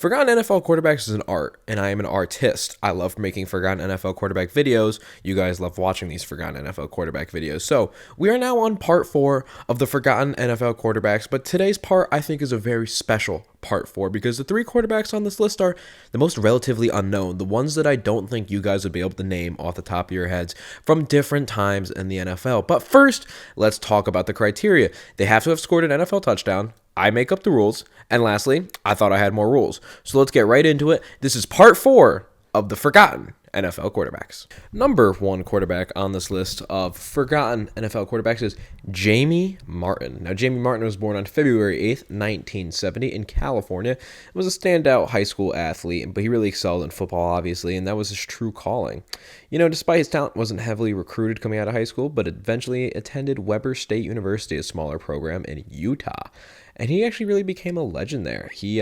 Forgotten NFL quarterbacks is an art, and I am an artist. I love making forgotten NFL quarterback videos. You guys love watching these forgotten NFL quarterback videos. So, we are now on part 4 of the forgotten NFL quarterbacks, but today's part I think is a very special part 4 because the 3 quarterbacks on this list are the most relatively unknown, the ones that I don't think you guys would be able to name off the top of your heads from different times in the NFL. But first, let's talk about the criteria. They have to have scored an NFL touchdown. I make up the rules. And lastly, I thought I had more rules. So let's get right into it. This is part 4 of the forgotten NFL quarterbacks. Number 1 quarterback on this list of forgotten NFL quarterbacks is Jamie Martin. Now, Jamie Martin was born on February 8th, 1970 in California. He was a standout high school athlete, but he really excelled in football, obviously, and that was his true calling. You know, despite his talent, wasn't heavily recruited coming out of high school, but eventually attended Weber State University, a smaller program in Utah. And he actually really became a legend there. He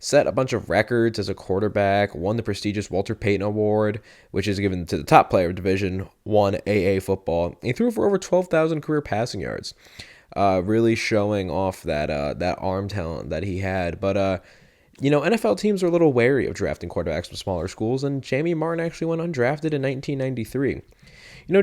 set a bunch of records as a quarterback, won the prestigious Walter Payton Award, which is given to the top player of Division I AA football. He threw for over 12,000 career passing yards, really showing off that arm talent that he had. But NFL teams are a little wary of drafting quarterbacks from smaller schools, and Jamie Martin actually went undrafted in 1993.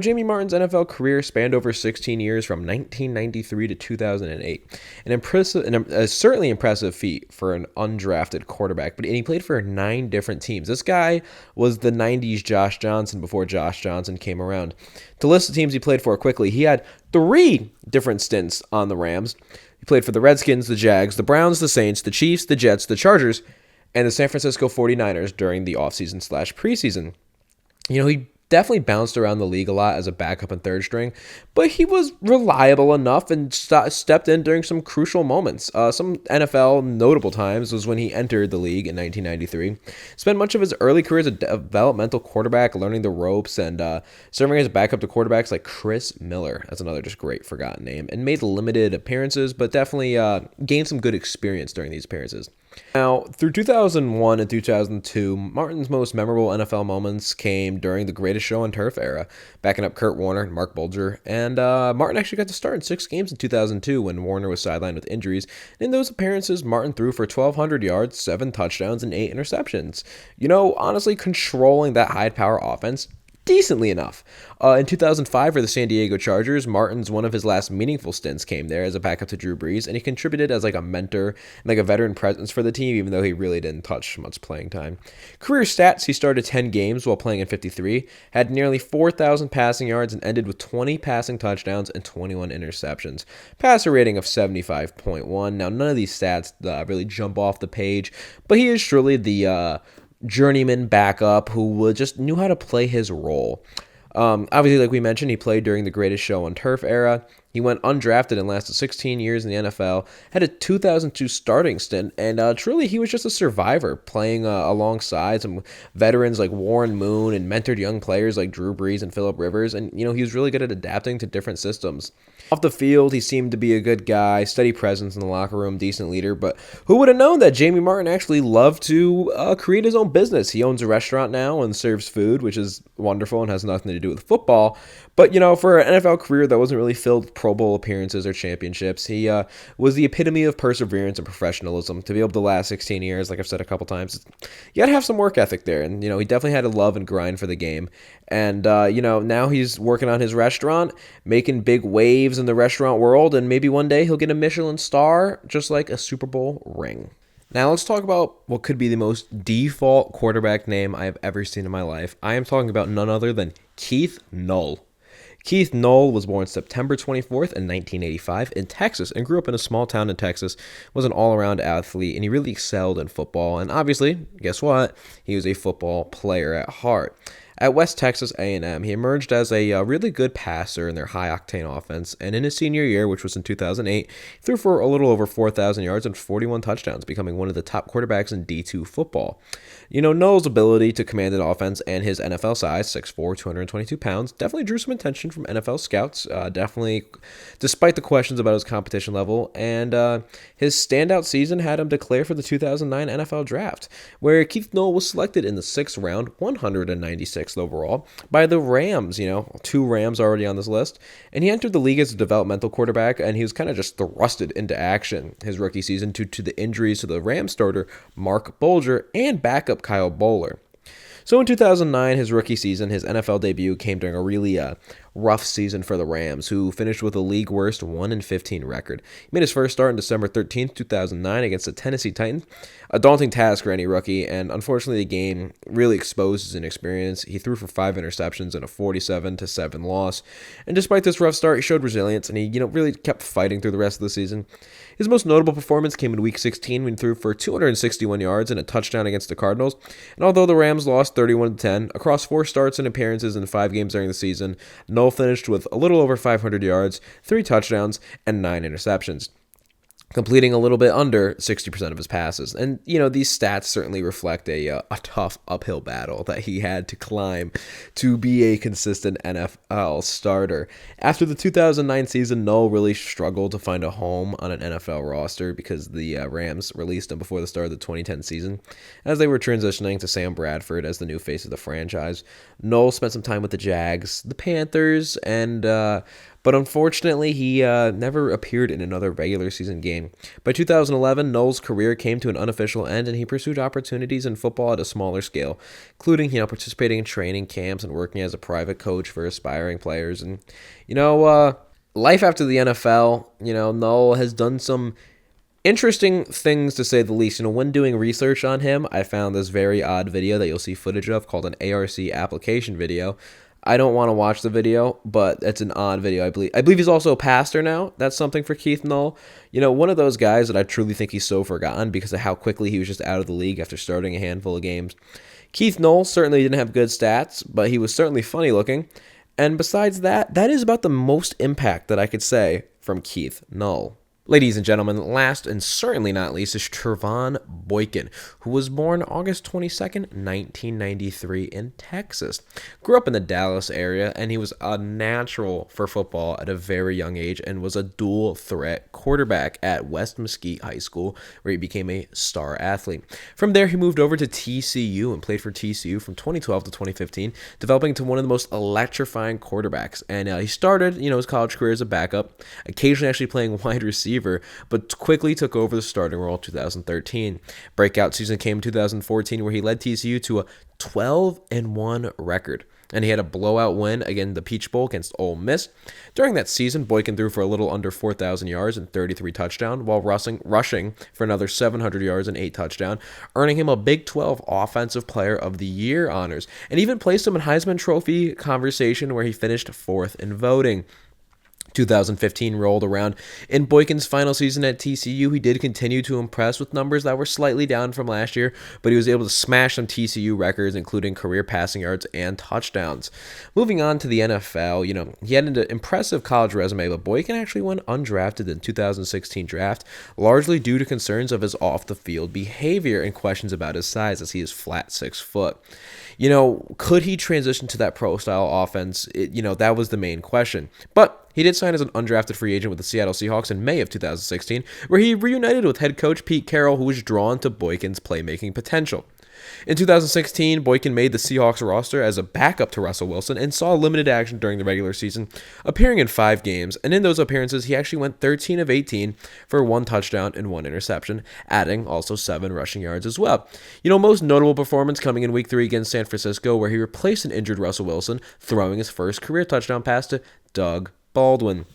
Jamie Martin's NFL career spanned over 16 years from 1993 to 2008. A certainly impressive feat for an undrafted quarterback, but he played for 9 different teams. This guy was the 90s Josh Johnson before Josh Johnson came around. To list the teams he played for quickly, he had 3 different stints on the Rams. He played for the Redskins, the Jags, the Browns, the Saints, the Chiefs, the Jets, the Chargers, and the San Francisco 49ers during the offseason/preseason. He definitely bounced around the league a lot as a backup and third string, but he was reliable enough and stepped in during some crucial moments. Some NFL notable times was when he entered the league in 1993. Spent much of his early career as a developmental quarterback, learning the ropes and serving as a backup to quarterbacks like Chris Miller. That's another just great forgotten name. And made limited appearances, but definitely gained some good experience during these appearances. Now, through 2001 and 2002, Martin's most memorable NFL moments came during the Greatest Show on Turf era, backing up Kurt Warner and Mark Bulger, and Martin actually got to start in 6 games in 2002 when Warner was sidelined with injuries. In those appearances, Martin threw for 1,200 yards, 7 touchdowns, and 8 interceptions. Honestly, controlling that high-power offense decently enough. In 2005 for the San Diego Chargers, Martin's one of his last meaningful stints came there as a backup to Drew Brees, and he contributed as a mentor and a veteran presence for the team, even though he really didn't touch much playing time. Career stats, he started 10 games while playing in 53, had nearly 4,000 passing yards, and ended with 20 passing touchdowns and 21 interceptions. Passer rating of 75.1. Now, none of these stats really jump off the page, but he is truly the journeyman backup who just knew how to play his role. Obviously, like we mentioned, he played during the Greatest Show on Turf era. He went undrafted and lasted 16 years in the NFL, had a 2002 starting stint, and truly he was just a survivor, playing alongside some veterans like Warren Moon and mentored young players like Drew Brees and Phillip Rivers, and he was really good at adapting to different systems. Off the field, he seemed to be a good guy, steady presence in the locker room, decent leader, but who would have known that Jamie Martin actually loved to create his own business? He owns a restaurant now and serves food, which is wonderful and has nothing to do with football. But, for an NFL career that wasn't really filled with Pro Bowl appearances or championships, he was the epitome of perseverance and professionalism. To be able to last 16 years, like I've said a couple times, you got to have some work ethic there. And, he definitely had a love and grind for the game. And, now he's working on his restaurant, making big waves in the restaurant world, and maybe one day he'll get a Michelin star, just like a Super Bowl ring. Now let's talk about what could be the most default quarterback name I have ever seen in my life. I am talking about none other than Keith Null. Keith Null was born September 24th in 1985 in Texas and grew up in a small town in Texas, was an all-around athlete, and he really excelled in football. And obviously, guess what? He was a football player at heart. At West Texas A&M, he emerged as a really good passer in their high-octane offense, and in his senior year, which was in 2008, he threw for a little over 4,000 yards and 41 touchdowns, becoming one of the top quarterbacks in D2 football. Null's ability to command an offense and his NFL size, 6'4", 222 pounds, definitely drew some attention from NFL scouts, definitely, despite the questions about his competition level, and his standout season had him declare for the 2009 NFL Draft, where Keith Null was selected in the 6th round, 196 6th overall by the Rams. 2 Rams already on this list. And he entered the league as a developmental quarterback, and he was kind of just thrusted into action his rookie season due to the injuries to the Rams starter Mark Bulger and backup Kyle Bowler. So in 2009, his rookie season, his NFL debut came during a really rough season for the Rams, who finished with a league-worst 1-15 record. He made his first start on December 13th, 2009 against the Tennessee Titans, a daunting task for any rookie, and unfortunately the game really exposed his inexperience. He threw for 5 interceptions and a 47-7 loss, and despite this rough start, he showed resilience, and he really kept fighting through the rest of the season. His most notable performance came in Week 16 when he threw for 261 yards and a touchdown against the Cardinals. And although the Rams lost 31-10 across 4 starts and appearances in 5 games during the season, Null finished with a little over 500 yards, 3 touchdowns, and 9 interceptions, completing a little bit under 60% of his passes. And, these stats certainly reflect a tough uphill battle that he had to climb to be a consistent NFL starter. After the 2009 season, Null really struggled to find a home on an NFL roster because the Rams released him before the start of the 2010 season, as they were transitioning to Sam Bradford as the new face of the franchise. Null spent some time with the Jags, the Panthers, but unfortunately, he never appeared in another regular season game. By 2011, Null's career came to an unofficial end, and he pursued opportunities in football at a smaller scale, including, participating in training camps and working as a private coach for aspiring players. And, life after the NFL, Null has done some interesting things, to say the least. When doing research on him, I found this very odd video that you'll see footage of called an ARC application video. I don't want to watch the video, but it's an odd video, I believe. I believe he's also a pastor now. That's something for Keith Null. One of those guys that I truly think he's so forgotten because of how quickly he was just out of the league after starting a handful of games. Keith Null certainly didn't have good stats, but he was certainly funny looking. And besides that, that is about the most impact that I could say from Keith Null. Ladies and gentlemen, last and certainly not least is Travon Boykin, who was born August 22nd, 1993 in Texas. Grew up in the Dallas area, and he was a natural for football at a very young age and was a dual threat quarterback at West Mesquite High School, where he became a star athlete. From there, he moved over to TCU and played for TCU from 2012 to 2015, developing into one of the most electrifying quarterbacks. And he started, his college career as a backup, occasionally actually playing wide receiver, but quickly took over the starting role in 2013. Breakout season came in 2014, where he led TCU to a 12-1 record, and he had a blowout win against the Peach Bowl against Ole Miss. During that season, Boykin threw for a little under 4,000 yards and 33 touchdowns, while rushing for another 700 yards and 8 touchdowns, earning him a Big 12 Offensive Player of the Year honors, and even placed him in Heisman Trophy conversation, where he finished 4th in voting. 2015 rolled around. In Boykin's final season at TCU, he did continue to impress with numbers that were slightly down from last year, but he was able to smash some TCU records, including career passing yards and touchdowns. Moving on to the NFL, he had an impressive college resume, but Boykin actually went undrafted in the 2016 draft, largely due to concerns of his off-the-field behavior and questions about his size, as he is flat 6 foot. Could he transition to that pro-style offense? That was the main question. But he did sign as an undrafted free agent with the Seattle Seahawks in May of 2016, where he reunited with head coach Pete Carroll, who was drawn to Boykin's playmaking potential. In 2016, Boykin made the Seahawks roster as a backup to Russell Wilson and saw limited action during the regular season, appearing in 5 games, and in those appearances, he actually went 13 of 18 for 1 touchdown and 1 interception, adding also 7 rushing yards as well. Most notable performance coming in Week 3 against San Francisco, where he replaced an injured Russell Wilson, throwing his first career touchdown pass to Doug Baldwin.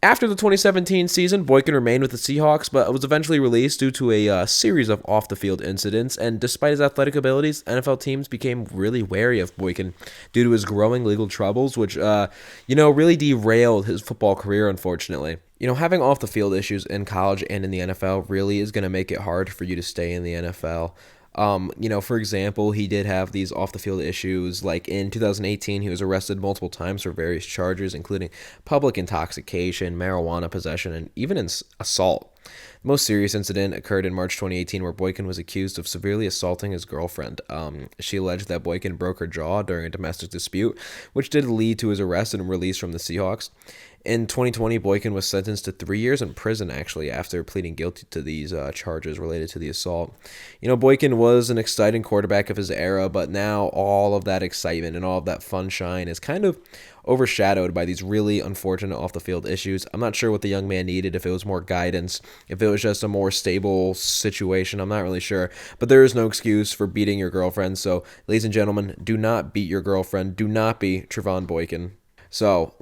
After the 2017 season, Boykin remained with the Seahawks, but was eventually released due to a series of off-the-field incidents, and despite his athletic abilities, NFL teams became really wary of Boykin due to his growing legal troubles, which, really derailed his football career, unfortunately. Having off-the-field issues in college and in the NFL really is going to make it hard for you to stay in the NFL. For example, he did have these off-the-field issues. Like in 2018, he was arrested multiple times for various charges, including public intoxication, marijuana possession, and even assault. The most serious incident occurred in March 2018 where Boykin was accused of severely assaulting his girlfriend. She alleged that Boykin broke her jaw during a domestic dispute, which did lead to his arrest and release from the Seahawks. In 2020, Boykin was sentenced to 3 years in prison, actually, after pleading guilty to these charges related to the assault. Boykin was an exciting quarterback of his era, but now all of that excitement and all of that fun shine is kind of overshadowed by these really unfortunate off-the-field issues. I'm not sure what the young man needed, if it was more guidance, if it was just a more stable situation. I'm not really sure, but there is no excuse for beating your girlfriend. So, ladies and gentlemen, do not beat your girlfriend. Do not be Travon Boykin. So,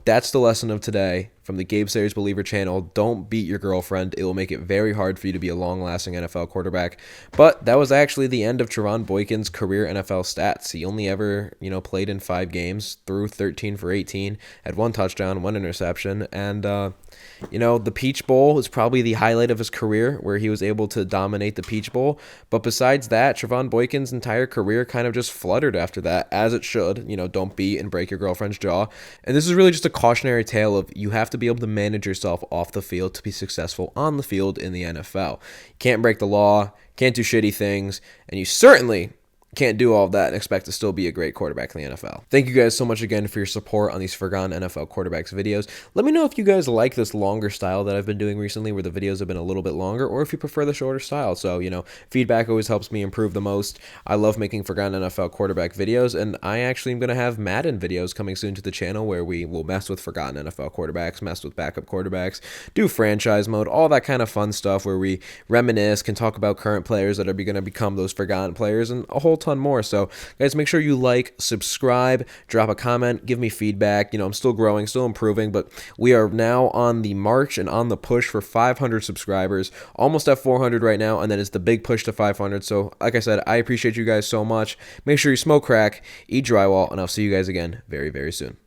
that's the lesson of today from the Gabe Sayers Believer channel. Don't beat your girlfriend. It will make it very hard for you to be a long-lasting NFL quarterback. But that was actually the end of Travon Boykin's career NFL stats. He only ever, played in 5 games, threw 13 for 18, had 1 touchdown, 1 interception, and the Peach Bowl is probably the highlight of his career, where he was able to dominate the Peach Bowl. But besides that, Travon Boykin's entire career kind of just fluttered after that, as it should. Don't beat and break your girlfriend's jaw. And this is really just a cautionary tale of you have to be able to manage yourself off the field to be successful on the field in the NFL. You can't break the law, can't do shitty things, and you certainly can't do all of that and expect to still be a great quarterback in the NFL. Thank you guys so much again for your support on these Forgotten NFL Quarterbacks videos. Let me know if you guys like this longer style that I've been doing recently, where the videos have been a little bit longer, or if you prefer the shorter style. So, feedback always helps me improve the most. I love making Forgotten NFL Quarterback videos, and I actually am going to have Madden videos coming soon to the channel, where we will mess with Forgotten NFL Quarterbacks, mess with backup quarterbacks, do franchise mode, all that kind of fun stuff where we reminisce, can talk about current players that are going to become those forgotten players, and a whole ton more. So guys, make sure you like, subscribe, drop a comment, give me feedback. I'm still growing, still improving, but we are now on the march and on the push for 500 subscribers, almost at 400 right now, and then it's the big push to 500. So like I said, I appreciate you guys so much. Make sure you smoke crack, eat drywall, and I'll see you guys again very, very soon.